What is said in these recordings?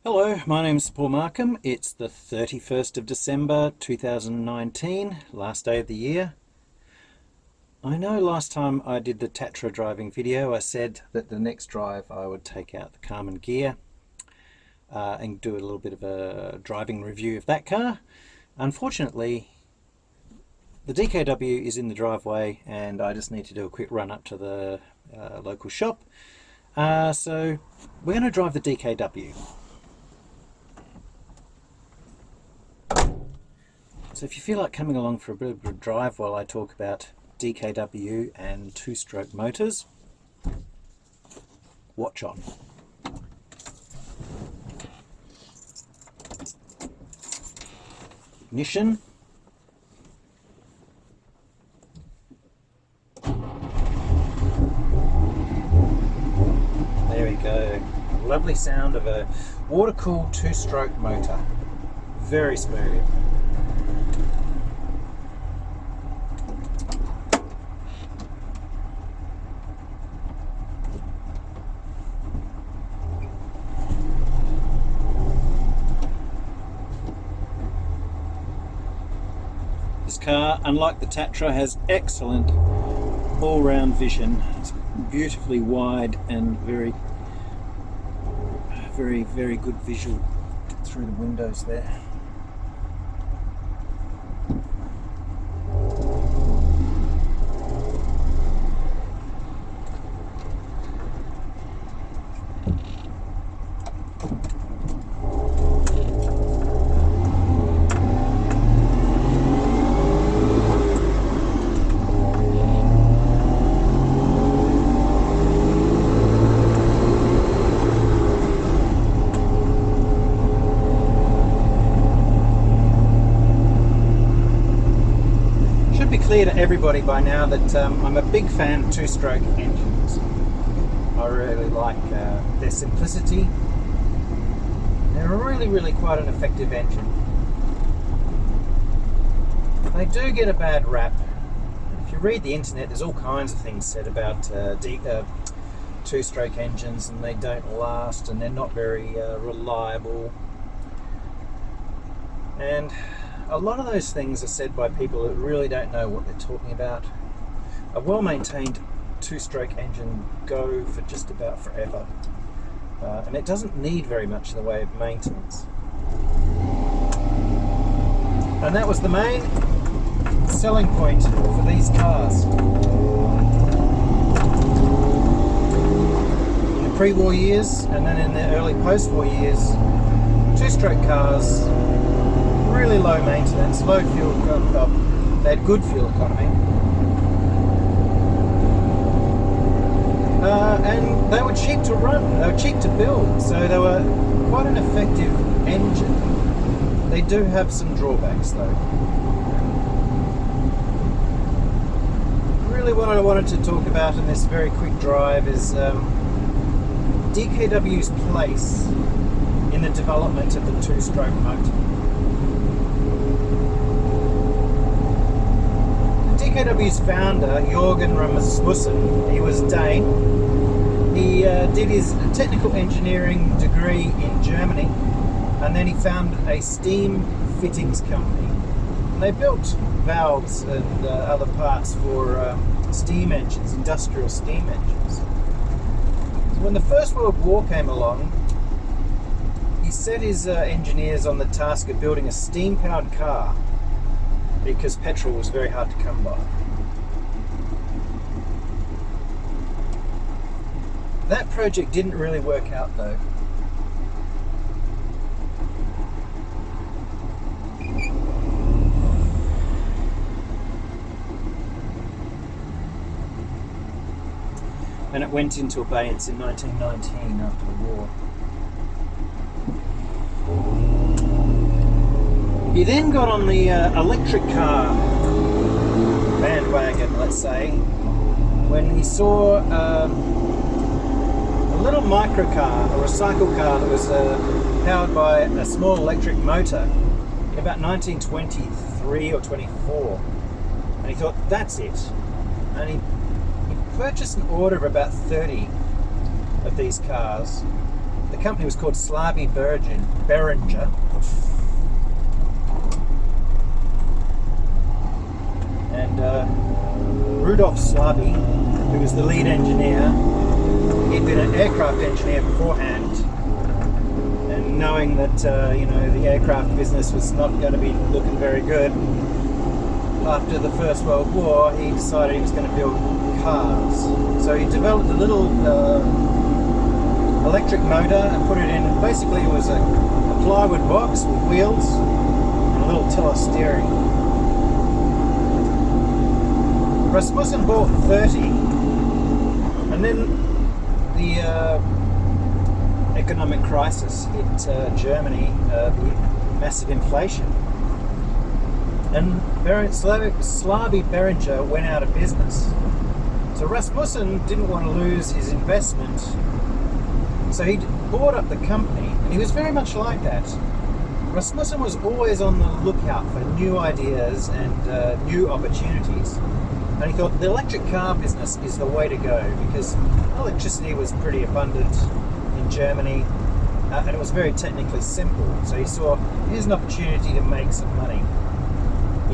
Hello, my name is Paul Markham. It's the 31st of December 2019, last day of the year. I know last time I did the Tatra driving video I said that the next drive I would take out the Carmen gear and do a little bit of a driving review of that car. Unfortunately, the DKW is in the driveway and I just need to do a quick run up to the local shop. So we're going to drive the DKW. So if you feel like coming along for a bit of a drive while I talk about DKW and two-stroke motors, watch on. Ignition. There we go. Lovely sound of a water-cooled two-stroke motor. Very smooth. This car, unlike the Tatra, has excellent all-round vision. It's beautifully wide and very good visual through the windows there. Be clear to everybody by now that I'm a big fan of two-stroke engines. I really like their simplicity. They're really quite an effective engine. They do get a bad rap. If you read the internet, there's all kinds of things said about two-stroke engines, and they don't last and they're not very reliable. And a lot of those things are said by people that really don't know what they're talking about. A well-maintained two-stroke engine go for just about forever, and it doesn't need very much in the way of maintenance. And that was the main selling point for these cars. In the pre-war years and then in the early post-war years, two-stroke cars, really low maintenance, low fuel economy. They had good fuel economy, and they were cheap to run. They were cheap to build, so they were quite an effective engine. They do have some drawbacks, though. Really, what I wanted to talk about in this very quick drive is DKW's place in the development of the two-stroke motor. DKW's founder, Jürgen Rasmussen, he was Dane. He did his technical engineering degree in Germany, and then he founded a steam fittings company. And they built valves and other parts for steam engines, industrial steam engines. So when the First World War came along, he set his engineers on the task of building a steam-powered car, because petrol was very hard to come by. That project didn't really work out, though. And it went into abeyance in 1919 after the war. He then got on the electric car bandwagon, let's say, when he saw a little microcar, a recycle car that was powered by a small electric motor in about 1923 or 24. And he thought, that's it. And he purchased an order of about 30 of these cars The company was called Slaby Beringer. And Rudolf Slaby, who was the lead engineer, he'd been an aircraft engineer beforehand, and knowing that the aircraft business was not going to be looking very good after the First World War, he decided he was going to build cars. So he developed a little electric motor and put it in. Basically, it was a plywood box with wheels and a little telesteering. Rasmussen bought 30, and then the economic crisis hit Germany, the massive inflation, and Slaby Beringer went out of business. So Rasmussen didn't want to lose his investment, so he bought up the company, and he was very much like that. Rasmussen was always on the lookout for new ideas and new opportunities. And he thought the electric car business is the way to go, because electricity was pretty abundant in Germany, and it was very technically simple. So he saw, here's an opportunity to make some money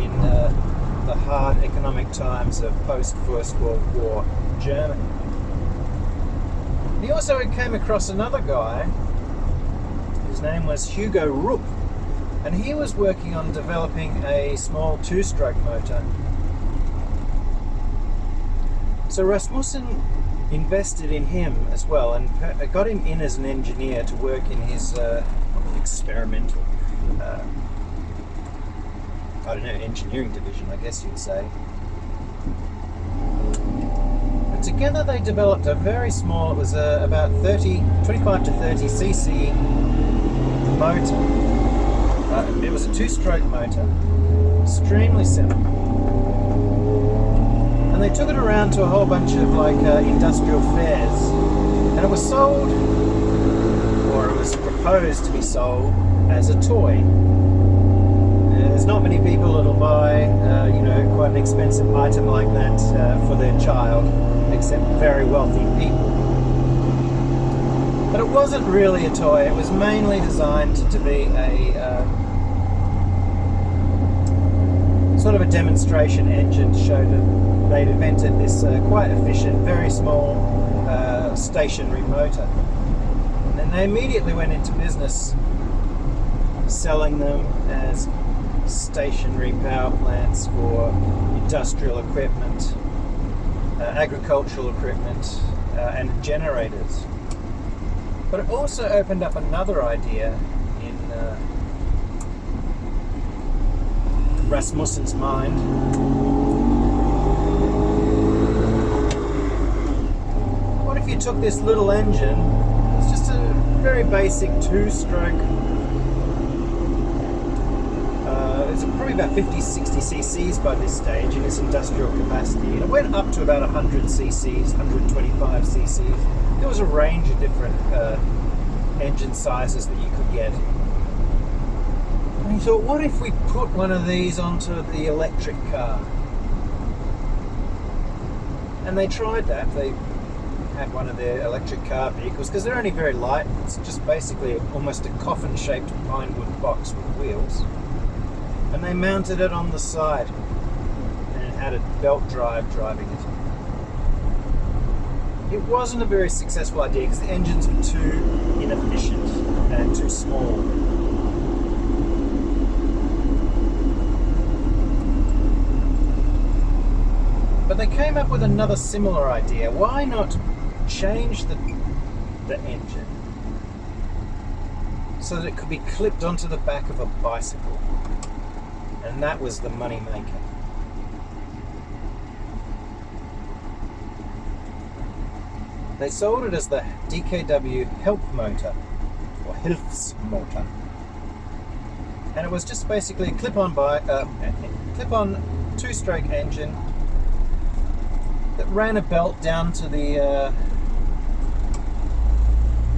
in the hard economic times of post-First World War Germany. He also came across another guy whose name was Hugo Rupp, and he was working on developing a small two-stroke motor. So Rasmussen invested in him as well, and got him in as an engineer to work in his experimental, engineering division, I guess you'd say. And together they developed a very small, it was about 25 to 30 cc motor. It was a two-stroke motor, extremely simple. And they took it around to a whole bunch of industrial fairs, and it was sold, or it was proposed to be sold as a toy. There's not many people that'll buy, quite an expensive item like that for their child, except very wealthy people. But it wasn't really a toy. It was mainly designed to be a sort of a demonstration engine to show that they'd invented this quite efficient, very small stationary motor. And then they immediately went into business selling them as stationary power plants for industrial equipment, agricultural equipment, and generators. But it also opened up another idea in Rasmussen's mind. What if you took this little engine, it's just a very basic two-stroke, it's probably about 50-60 cc's by this stage in its industrial capacity, and it went up to about 100 cc's, 125 cc's. There was a range of different engine sizes that you could get. And he thought, what if we put one of these onto the electric car? And they tried that. They had one of their electric car vehicles, because they're only very light. It's just basically almost a coffin-shaped pine wood box with wheels. And they mounted it on the side, and it had a belt drive driving it. It wasn't a very successful idea because the engines were too inefficient and too small. But they came up with another similar idea. Why not change the engine so that it could be clipped onto the back of a bicycle? And that was the money maker. They sold it as the DKW help motor, or Hilfsmotor. And it was just basically a clip-on two-stroke engine that ran a belt down to the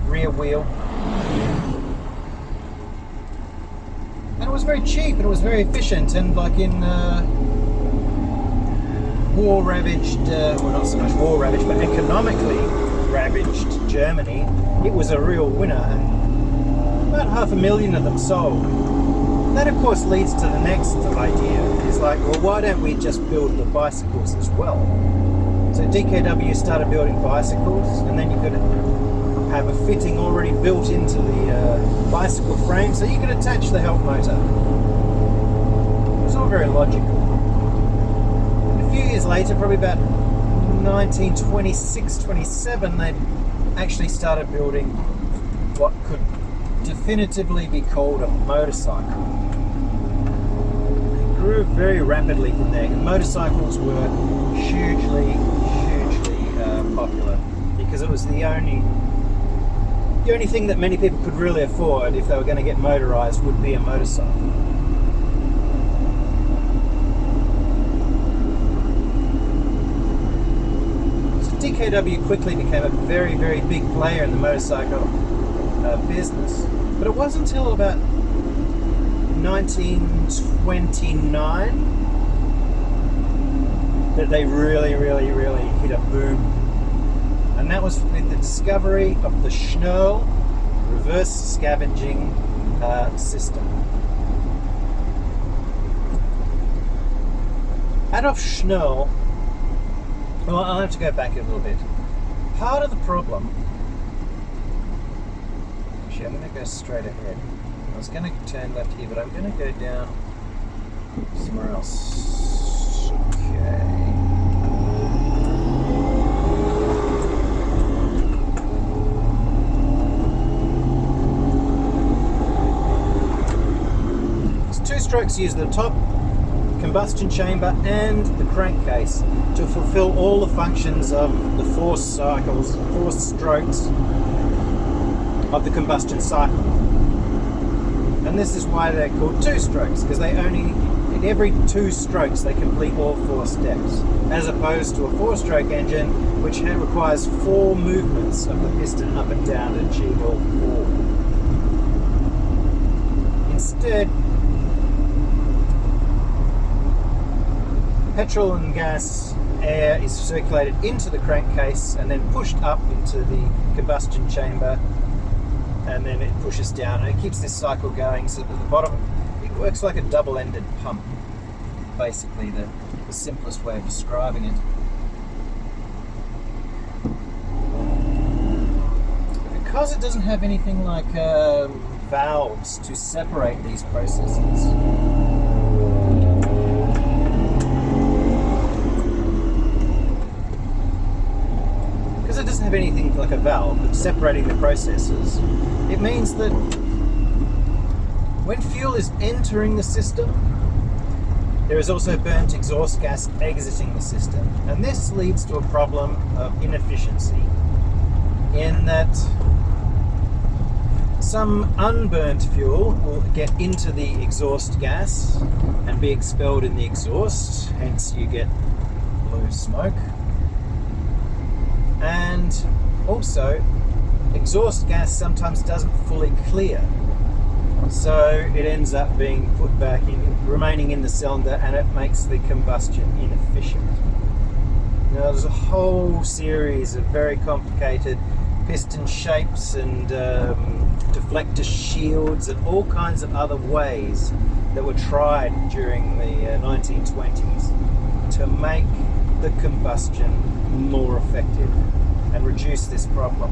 rear wheel. And it was very cheap, and it was very efficient, and like in war-ravaged, well, not so much war-ravaged, but economically ravaged Germany, it was a real winner, and about 500,000 of them sold. That of course leads to the next idea. It's like, well, why don't we just build the bicycles as well? So DKW started building bicycles, and then you could have a fitting already built into the bicycle frame, so you could attach the help motor. It was all very logical. And a few years later, probably about 1926-27, they actually started building what could definitively be called a motorcycle. It grew very rapidly from there. Motorcycles were hugely popular because it was the only thing that many people could really afford if they were going to get motorized would be a motorcycle. DKW quickly became a very, very big player in the motorcycle business, but it wasn't until about 1929 that they really hit a boom, and that was with the discovery of the Schnurl reverse scavenging system. Adolf Schnurl. Well, I'll have to go back a little bit. Part of the problem... Actually, I'm going to go straight ahead. I was going to turn left here, but I'm going to go down somewhere else. Okay. There's two strokes used at the top, combustion chamber and the crankcase, to fulfill all the functions of the four strokes of the combustion cycle. And this is why they're called two strokes, because they only, in every 2 strokes, they complete all 4 steps, as opposed to a 4-stroke engine, which requires 4 movements of the piston up and down to achieve all 4. Instead, petrol and gas air is circulated into the crankcase and then pushed up into the combustion chamber, and then it pushes down and it keeps this cycle going, so that at the bottom it works like a double-ended pump, basically the simplest way of describing it. Because it doesn't have anything like valves to separate these processes, it doesn't have anything like a valve that's separating the processes, it means that when fuel is entering the system, there is also burnt exhaust gas exiting the system. And this leads to a problem of inefficiency, in that some unburnt fuel will get into the exhaust gas and be expelled in the exhaust, hence you get blue smoke. And also, exhaust gas sometimes doesn't fully clear, so it ends up being put back in, remaining in the cylinder, and it makes the combustion inefficient. Now, there's a whole series of very complicated piston shapes and deflector shields and all kinds of other ways that were tried during the 1920s to make the combustion more effective and reduce this problem.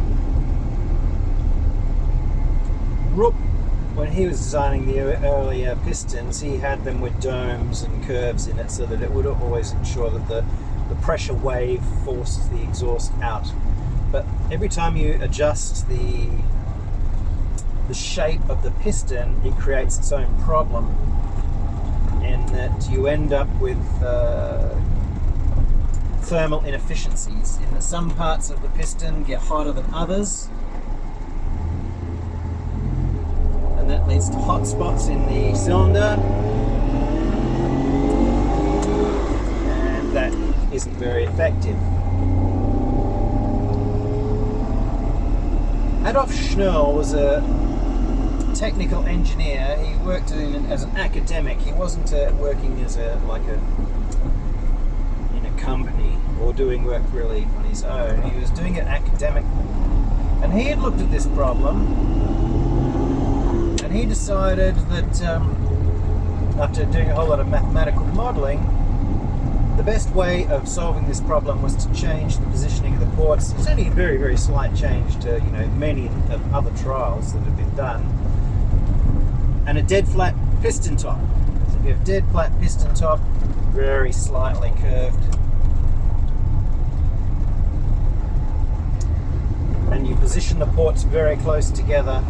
Rupp, when he was designing the earlier pistons, he had them with domes and curves in it so that it would always ensure that the pressure wave forces the exhaust out. But every time you adjust the shape of the piston, it creates its own problem, in that you end up with thermal inefficiencies, in that some parts of the piston get hotter than others, and that leads to hot spots in the cylinder, and that isn't very effective. Adolf Schnurl was a technical engineer. He worked as an academic. He wasn't working as in a company. or doing work really on his own. He was doing it academically. And he had looked at this problem, and he decided that after doing a whole lot of mathematical modelling, the best way of solving this problem was to change the positioning of the ports. It's only a very, very slight change to, you know, many of other trials that have been done. And a dead flat piston top. So if you have dead flat piston top, very slightly curved, and you position the ports very close together,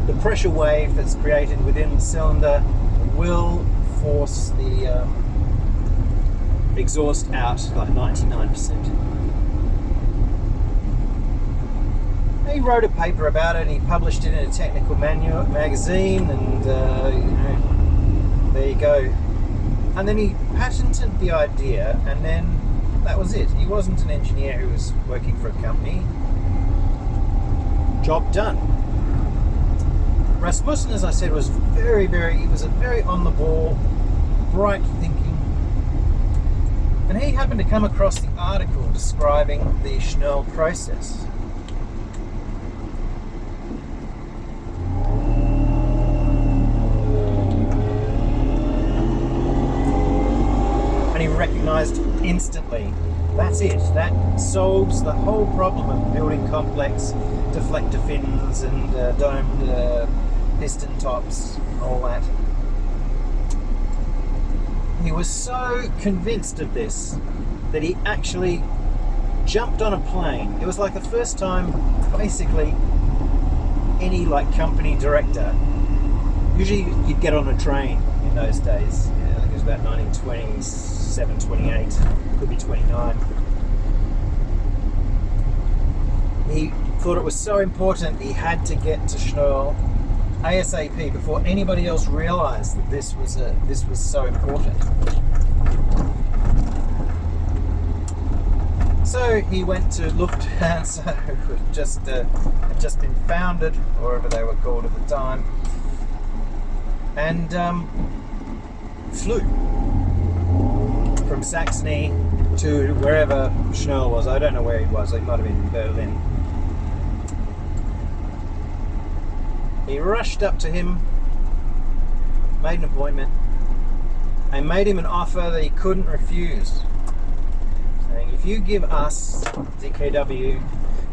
the pressure wave that's created within the cylinder will force the exhaust out like 99%. He wrote a paper about it, and he published it in a technical magazine, and you know, there you go. And then he patented the idea, and then that was it. He wasn't an engineer who was working for a company. Job done. Rasmussen, as I said, was he was a very on the ball, bright thinking. And he happened to come across the article describing the Schnell process. And he recognized instantly, that's it. That solves the whole problem of building complex deflector fins and domed piston tops and all that. He was so convinced of this that he actually jumped on a plane. It was like the first time, basically, any like company director, usually you'd get on a train in those days. I think it was about 1927, 28, could be 29. He thought it was so important he had to get to Schnell ASAP before anybody else realised that this was so important. So he went to Lufthansa, who had just been founded, or whatever they were called at the time, and flew from Saxony to wherever Schnell was. I don't know where he was. He might have been in Berlin. He rushed up to him, made an appointment, and made him an offer that he couldn't refuse. Saying, if you give us, DKW,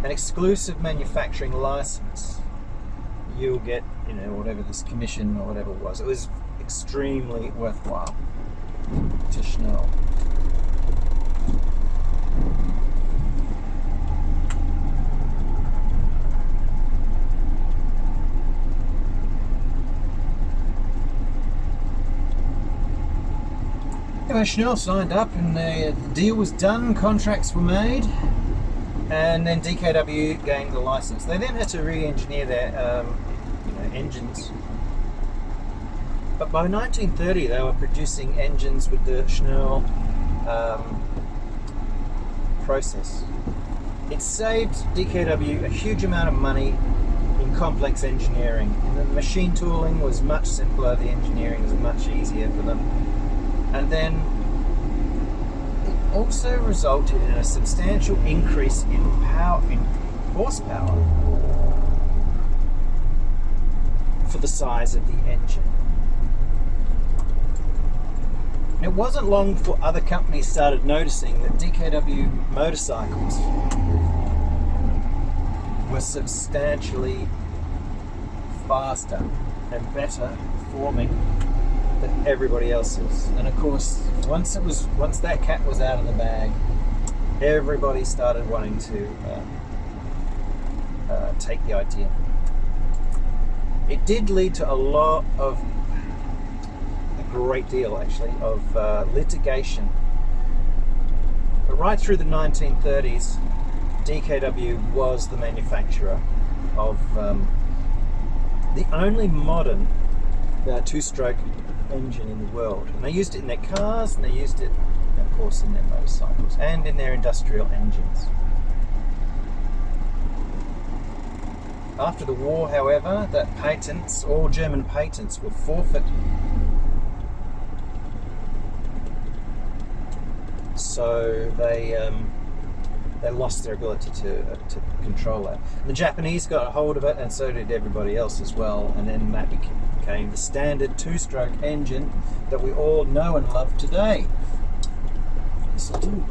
an exclusive manufacturing license, you'll get, you know, whatever this commission or whatever it was. It was extremely worthwhile to Schnell. Anyway, Schnell signed up, and the deal was done, contracts were made, and then DKW gained the license. They then had to re-engineer their engines. But by 1930 they were producing engines with the Schnell process. It saved DKW a huge amount of money in complex engineering. And the machine tooling was much simpler, the engineering was much easier for them. And then it also resulted in a substantial increase in horsepower for the size of the engine. And it wasn't long before other companies started noticing that DKW motorcycles were substantially faster and better performing than everybody else's. And of course, once that cat was out of the bag, everybody started wanting to take the idea. It did lead to a great deal actually of litigation. But right through the 1930s, DKW was the manufacturer of the only modern two-stroke engine in the world. And they used it in their cars, and they used it, of course, in their motorcycles and in their industrial engines. After the war, however, all German patents were forfeit. so they lost their ability to control that. The Japanese got a hold of it, and so did everybody else as well, and then that became the standard two-stroke engine that we all know and love today. Yes, I do.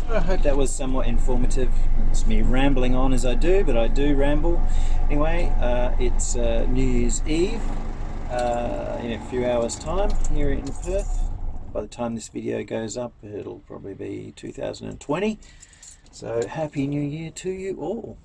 I hope that was somewhat informative. It's me rambling on as I do, but I do ramble. Anyway, it's New Year's Eve in a few hours' time here in Perth. By the time this video goes up, it'll probably be 2020. So Happy New Year to you all.